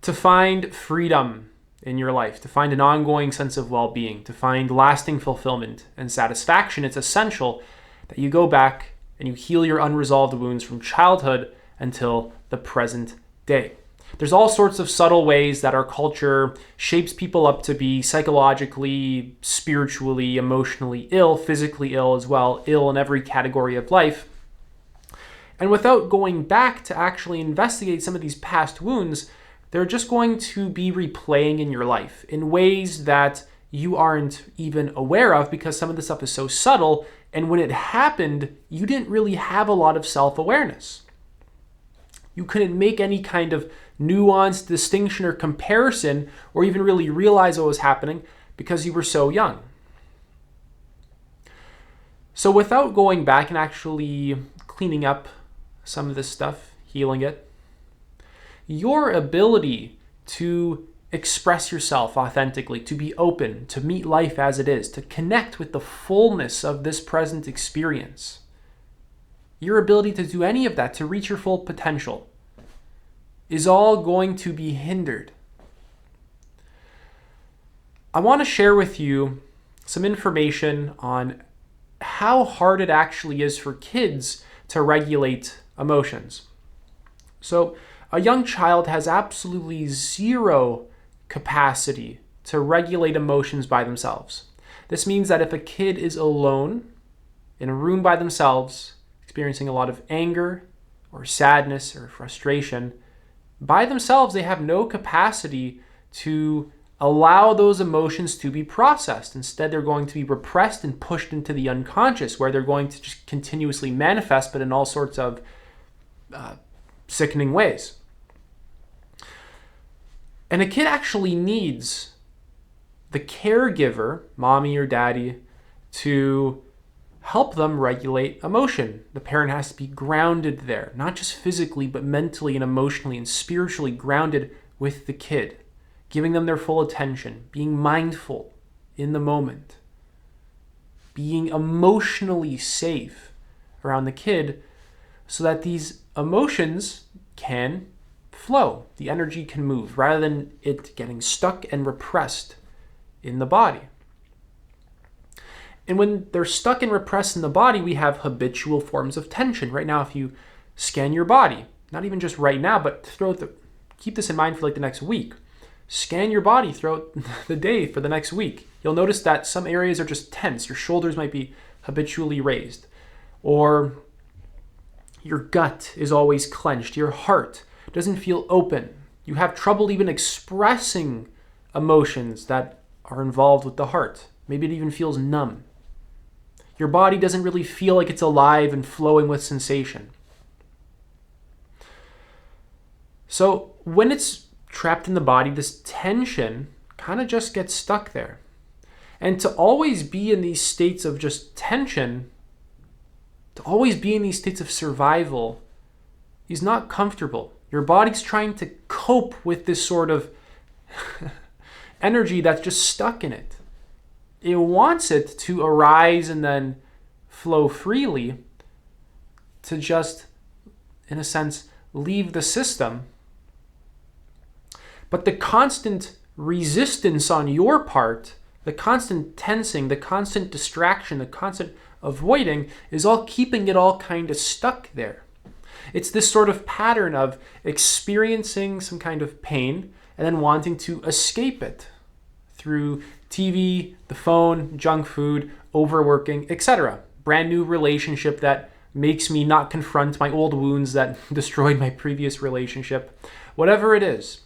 To find freedom in your life, to find an ongoing sense of well-being, to find lasting fulfillment and satisfaction, it's essential that you go back and you heal your unresolved wounds from childhood until the present day. There's all sorts of subtle ways that our culture shapes people up to be psychologically, spiritually, emotionally ill, physically ill as well, ill in every category of life. And without going back to actually investigate some of these past wounds, they're just going to be replaying in your life in ways that you aren't even aware of because some of the stuff is so subtle. And when it happened, you didn't really have a lot of self-awareness. You couldn't make any kind of nuanced distinction or comparison or even really realize what was happening because you were so young. So without going back and actually cleaning up some of this stuff, healing it, your ability to express yourself authentically, to be open, to meet life as it is, to connect with the fullness of this present experience, your ability to do any of that, to reach your full potential, is all going to be hindered. I want to share with you some information on how hard it actually is for kids to regulate emotions. So, a young child has absolutely zero capacity to regulate emotions by themselves. This means that if a kid is alone in a room by themselves, experiencing a lot of anger or sadness or frustration, by themselves they have no capacity to allow those emotions to be processed. Instead, they're going to be repressed and pushed into the unconscious, where they're going to just continuously manifest, but in all sorts of sickening ways. And a kid actually needs the caregiver, mommy or daddy, to help them regulate emotion. The parent has to be grounded there, not just physically, but mentally and emotionally and spiritually grounded with the kid, giving them their full attention, being mindful in the moment, being emotionally safe around the kid so that these emotions can flow, the energy can move, rather than it getting stuck and repressed in the body. And when they're stuck and repressed in the body, we have habitual forms of tension. Right now, if you scan your body, not even just right now, but keep this in mind for like the next week. Scan your body throughout the day for the next week. You'll notice that some areas are just tense. Your shoulders might be habitually raised, or your gut is always clenched. Your heart doesn't feel open. You have trouble even expressing emotions that are involved with the heart. Maybe it even feels numb. Your body doesn't really feel like it's alive and flowing with sensation. So when it's trapped in the body, this tension kind of just gets stuck there. And to always be in these states of just tension, to always be in these states of survival, is not comfortable. Your body's trying to cope with this sort of energy that's just stuck in it. It wants it to arise and then flow freely, to just, in a sense, leave the system. But the constant resistance on your part, the constant tensing, the constant distraction, the constant avoiding is all keeping it all kind of stuck there. It's this sort of pattern of experiencing some kind of pain and then wanting to escape it through TV, the phone, junk food, overworking, etc. Brand new relationship that makes me not confront my old wounds that destroyed my previous relationship. Whatever it is.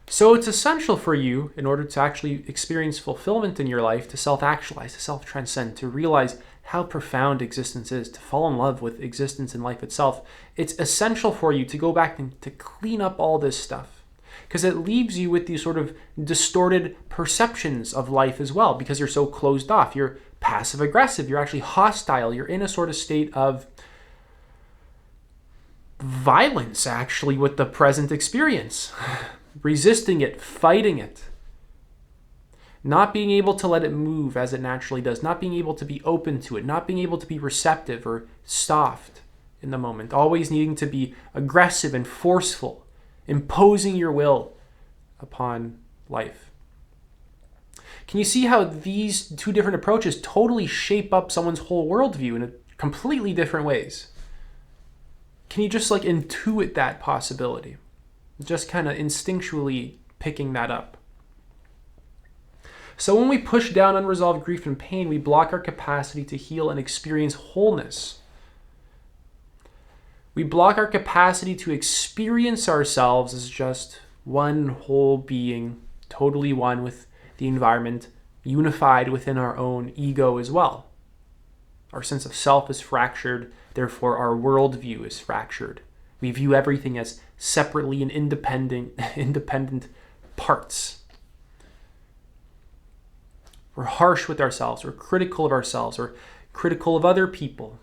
So it's essential for you, in order to actually experience fulfillment in your life, to self-actualize, to self-transcend, to realize how profound existence is, to fall in love with existence and life itself. It's essential for you to go back and to clean up all this stuff, because it leaves you with these sort of distorted perceptions of life as well, because you're so closed off. You're passive aggressive. You're actually hostile. You're in a sort of state of violence, actually, with the present experience. Resisting it, fighting it, not being able to let it move as it naturally does, not being able to be open to it, not being able to be receptive or soft in the moment, always needing to be aggressive and forceful, imposing your will upon life. Can you see how these two different approaches totally shape up someone's whole worldview in completely different ways? Can you just intuit that possibility? Just kind of instinctually picking that up. So when we push down unresolved grief and pain, we block our capacity to heal and experience wholeness. We block our capacity to experience ourselves as just one whole being, totally one with the environment, unified within our own ego as well. Our sense of self is fractured, therefore our worldview is fractured. We view everything as separately and independent parts. We're harsh with ourselves, we're critical of ourselves, we're critical of other people.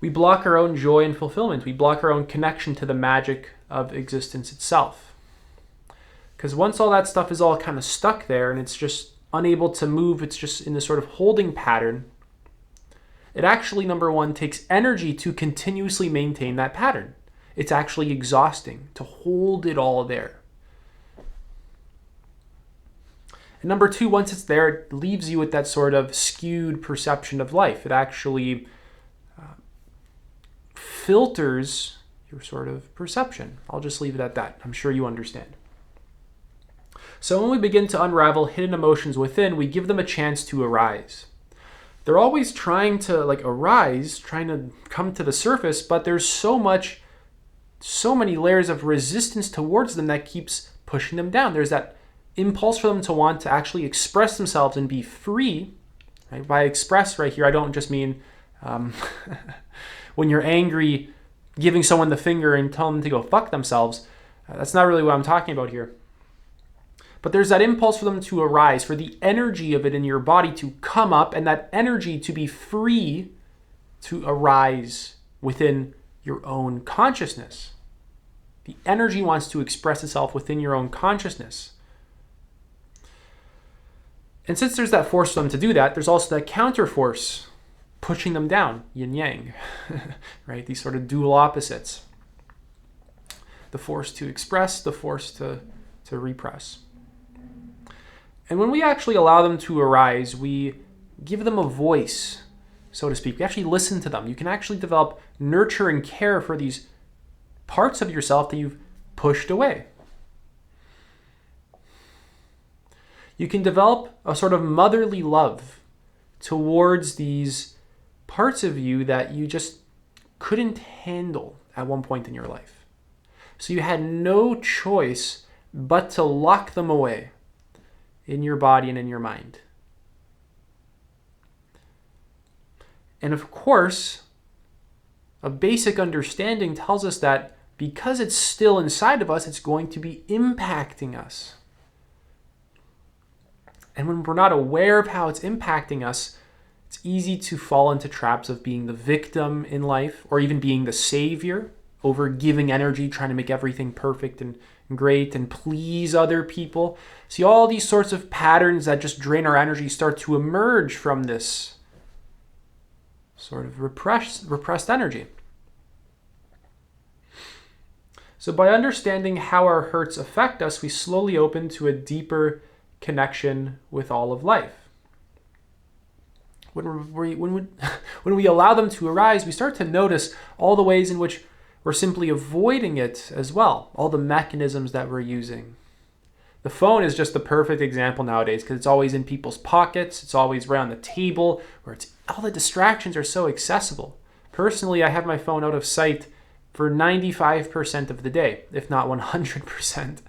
We block our own joy and fulfillment. We block our own connection to the magic of existence itself. Because once all that stuff is all kind of stuck there and it's just unable to move, it's just in this sort of holding pattern, it actually, number one, takes energy to continuously maintain that pattern. It's actually exhausting to hold it all there. And number two, once it's there, it leaves you with that sort of skewed perception of life. It actually filters your sort of perception. I'll just leave it at that. I'm sure you understand. So when we begin to unravel hidden emotions within, we give them a chance to arise. They're always trying to arise, trying to come to the surface, but there's so many layers of resistance towards them that keeps pushing them down. There's that impulse for them to want to actually express themselves and be free. Right? By express right here, I don't just mean when you're angry, giving someone the finger and telling them to go fuck themselves. That's not really what I'm talking about here. But there's that impulse for them to arise, for the energy of it in your body to come up, and that energy to be free to arise within your own consciousness. The energy wants to express itself within your own consciousness. And since there's that force for them to do that, there's also that counter force pushing them down, yin yang, right? These sort of dual opposites. The force to express, the force to repress. And when we actually allow them to arise, we give them a voice, so to speak. We actually listen to them. You can actually develop nurture and care for these parts of yourself that you've pushed away. You can develop a sort of motherly love towards these parts of you that you just couldn't handle at one point in your life. So you had no choice but to lock them away in your body and in your mind. And of course, a basic understanding tells us that because it's still inside of us, it's going to be impacting us. And when we're not aware of how it's impacting us, it's easy to fall into traps of being the victim in life, or even being the savior, over giving energy, trying to make everything perfect and great and please other people. See, all these sorts of patterns that just drain our energy start to emerge from this sort of repressed energy. So by understanding how our hurts affect us, we slowly open to a deeper connection with all of life. When we allow them to arise, we start to notice all the ways in which we're simply avoiding it as well, all the mechanisms that we're using. The phone is just the perfect example nowadays because it's always in people's pockets, it's always right on the table, where all the distractions are so accessible. Personally, I have my phone out of sight for 95% of the day, if not 100%,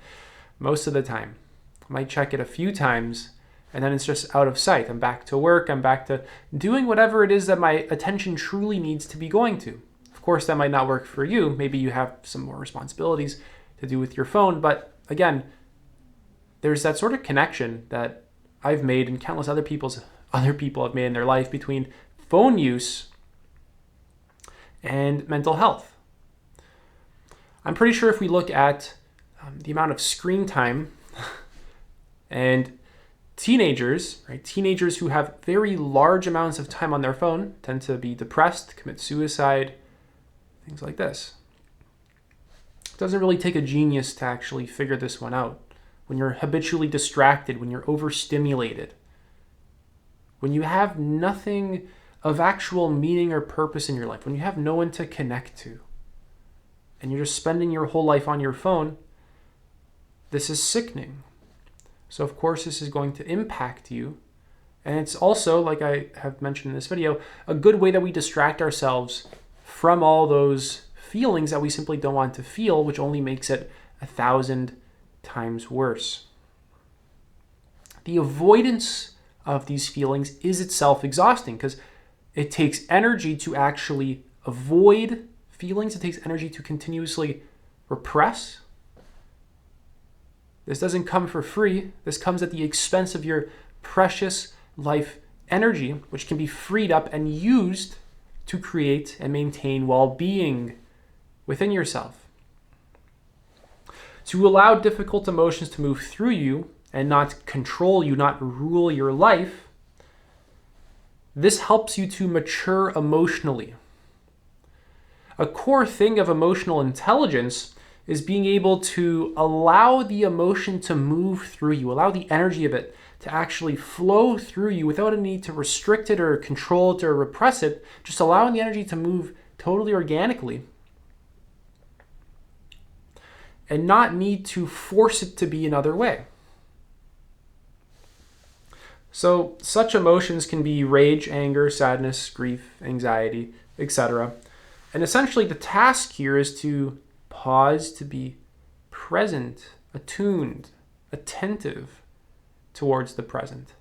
most of the time. I might check it a few times, and then it's just out of sight. I'm back to work, I'm back to doing whatever it is that my attention truly needs to be going to. Of course, that might not work for you. Maybe you have some more responsibilities to do with your phone, but again, there's that sort of connection that I've made and countless other people have made in their life between phone use and mental health. I'm pretty sure if we look at the amount of screen time and Teenagers, right? Teenagers who have very large amounts of time on their phone tend to be depressed, commit suicide, things like this. It doesn't really take a genius to actually figure this one out. When you're habitually distracted, when you're overstimulated, when you have nothing of actual meaning or purpose in your life, when you have no one to connect to, and you're just spending your whole life on your phone, this is sickening. So of course this is going to impact you. And it's also, like I have mentioned in this video, a good way that we distract ourselves from all those feelings that we simply don't want to feel, which only makes it 1,000 times worse. The avoidance of these feelings is itself exhausting because it takes energy to actually avoid feelings. It takes energy to continuously repress. This doesn't come for free. This comes at the expense of your precious life energy, which can be freed up and used to create and maintain well-being within yourself. To allow difficult emotions to move through you and not control you, not rule your life, this helps you to mature emotionally. A core thing of emotional intelligence is being able to allow the emotion to move through you, allow the energy of it to actually flow through you without a need to restrict it or control it or repress it, just allowing the energy to move totally organically and not need to force it to be another way. So such emotions can be rage, anger, sadness, grief, anxiety, etc. And essentially the task here is to pause, to be present, attuned, attentive towards the present,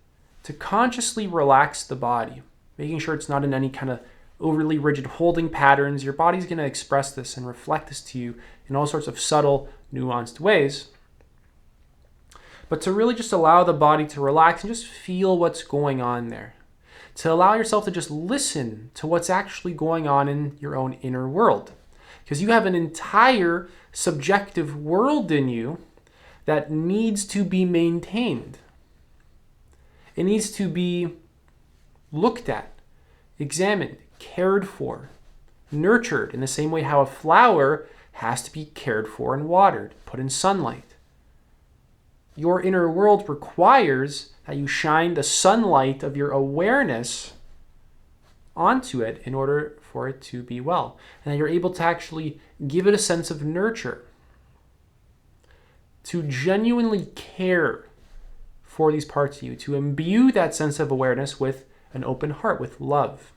to consciously relax the body, making sure it's not in any kind of overly rigid holding patterns. Your body's going to express this and reflect this to you in all sorts of subtle, nuanced ways. But to really just allow the body to relax and just feel what's going on there. To allow yourself to just listen to what's actually going on in your own inner world. Because you have an entire subjective world in you that needs to be maintained. It needs to be looked at, examined, cared for, nurtured in the same way how a flower has to be cared for and watered, put in sunlight. Your inner world requires that you shine the sunlight of your awareness onto it in order for it to be well. And that you're able to actually give it a sense of nurture. To genuinely care for these parts of you. To imbue that sense of awareness with an open heart, with love.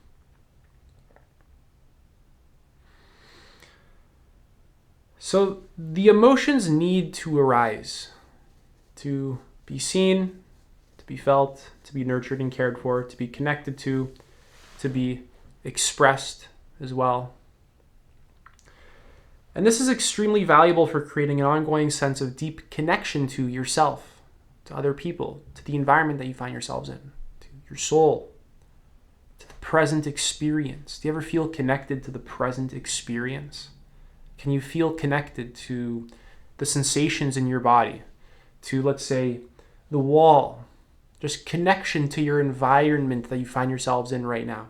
So the emotions need to arise. To be seen, to be felt, to be nurtured and cared for, to be connected to be expressed as well. And this is extremely valuable for creating an ongoing sense of deep connection to yourself, to other people, to the environment that you find yourselves in, to your soul, to the present experience. Do you ever feel connected to the present experience? Can you feel connected to the sensations in your body? To, let's say, the wall, just connection to your environment that you find yourselves in right now.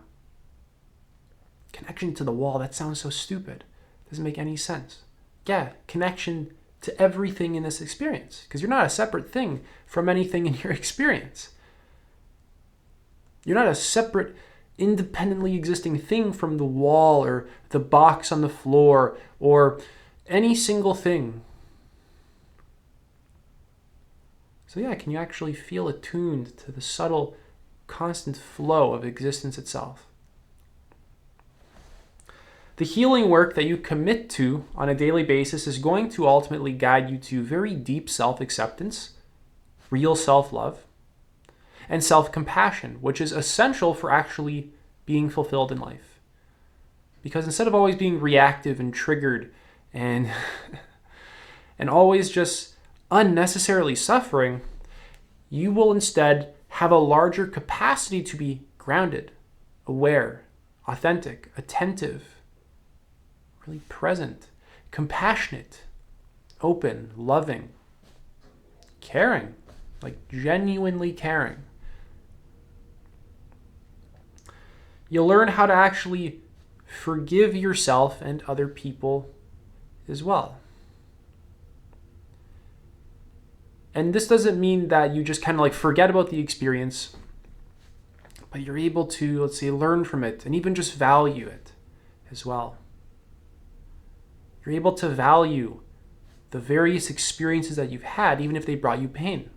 Connection to the wall, that sounds so stupid. Doesn't make any sense. Yeah, connection to everything in this experience, because you're not a separate thing from anything in your experience. You're not a separate, independently existing thing from the wall or the box on the floor or any single thing. So yeah, can you actually feel attuned to the subtle, constant flow of existence itself? The healing work that you commit to on a daily basis is going to ultimately guide you to very deep self-acceptance, real self-love, and self-compassion, which is essential for actually being fulfilled in life. Because instead of always being reactive and triggered and always just unnecessarily suffering, you will instead have a larger capacity to be grounded, aware, authentic, attentive, really present, compassionate, open, loving, caring, like genuinely caring. You'll learn how to actually forgive yourself and other people as well. And this doesn't mean that you just kind of like forget about the experience, but you're able to, let's say, learn from it and even just value it as well. You're able to value the various experiences that you've had, even if they brought you pain.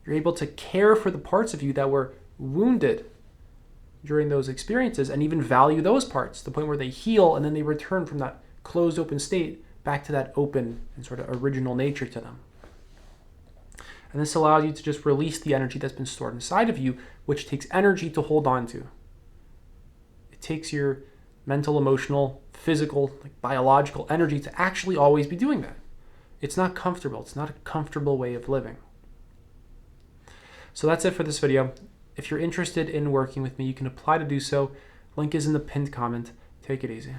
You're able to care for the parts of you that were wounded during those experiences and even value those parts to the point where they heal and then they return from that closed open state back to that open and sort of original nature to them. And this allows you to just release the energy that's been stored inside of you, which takes energy to hold on to. It takes your mental, emotional, physical, like biological energy to actually always be doing that. It's not comfortable. It's not a comfortable way of living. So that's it for this video. If you're interested in working with me, you can apply to do so. Link is in the pinned comment. Take it easy.